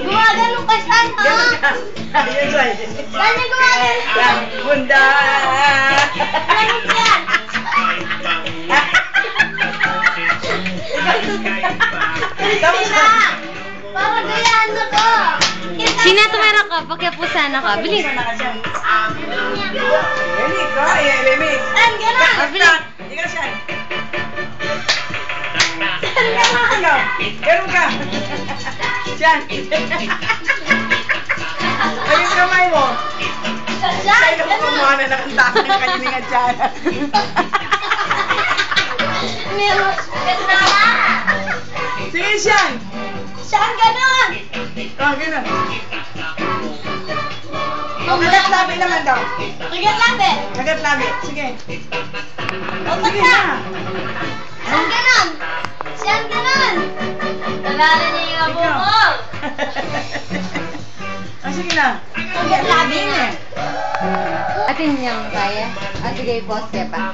Gumagano ka saan, ha? Ayun, Sai. Saan niya gumagano? Yan, bunda. Ano yan? Sina! Parang gayaan na to. Sina, tumera ka. Pagkapusan ka. Bilis. Dali ka, Lemig. Saan gano'n? Bilis. Hindi ka siya. Saan gano'n? Ikaw, ganun ka. Siyan. Ay, yung kamay mo. Saan Sa'yo na gano'n? kumuha na nakantakan ng kanyang nga dyan. Meron na. Sige, Siyan. Saan gano'n? Oh, ganun. Kagat labi naman daw. Kagat labi. Kagat labi. Sige. Otak Sige na. na. Saan gano'n? Saan gano'n? Nalala niya yung abo Ikaw. ko. Ah, sige na. Kagat labi na. Atin niyang kaya. At sige, poste pa.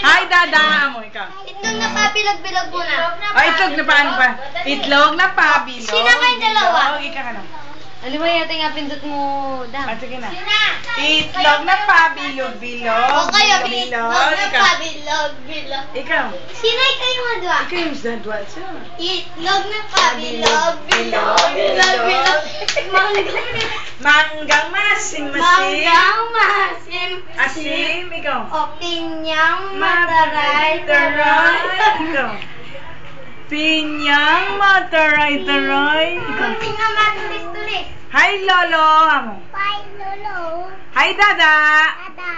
Hi, Dada. Mo, ikaw. Itlog na pabilog-bilog muna. Ay, itlog na paano pa? Itlog na pabilog. Sino kayong dalawa? Bilog. Ikaw ka na. Alam mo yata nga pindot mo, Dam. Ah, sige na. Sina? Itlog na pabilog-bilog. O kayo, Bilog. itlog na Ikaw. pabilog-bilog. Ikaw. Sinay kayo madwa? Ikaw yung zadwa siya. Itlog na pabilog-bilog. Bilog-bilog. Manggang masim. Manggang masim. Asim. Ikaw. O pinyang mataray-taray. Ikaw. Pinyang mataray-taray. Ikaw. Kunting naman tulis-tulis. Hi, Lolo. Amo. Bye, Lolo. Hi, Dada. Ada.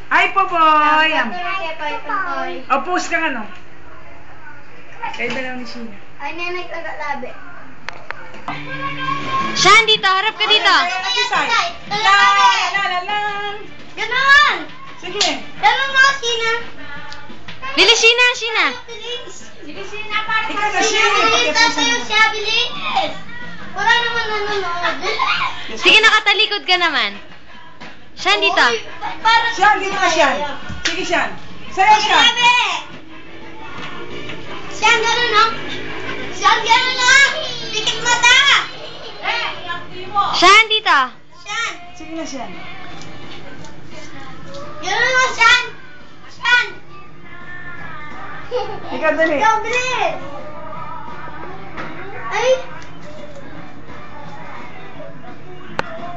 Hi, Popoy. Amo. Popoy. O, post ka nga, no? Kayo dalaw ni Sheena. Ay, nenay kagalabi. Shan, dito. Harap ka dito. Ganon! Sige. Ganon mo, Sina. Bilis, Shina, Shina. Bilis. Bilis, Sina. Para Ikaw na, Sheena. Bilis na sa'yo siya. Bilis. Wala naman nanonood. Sige, nakatalikod ka naman. Shan, dito. Uy, para Siyan, dito ka, Siyan. Sige, Siyan. Sayo, Siyan. Grabe! Siyan, gano'n, no? Siyan, gano'n, no? Pikit mata! Shan, dito. Siyan! Sige na, Siyan. Gano'n, no? Siyan! Siyan! Ikaw, dali. Ikaw, bilis! Ay!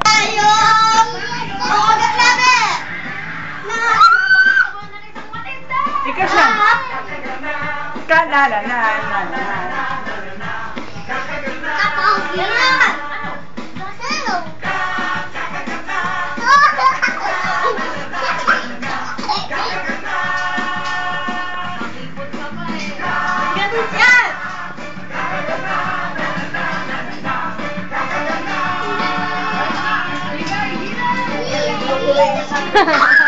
Ayong! Mawagat labi! Ikaw, Siyan. Kalala, na. Ganon! Ganon yan! Ikaw.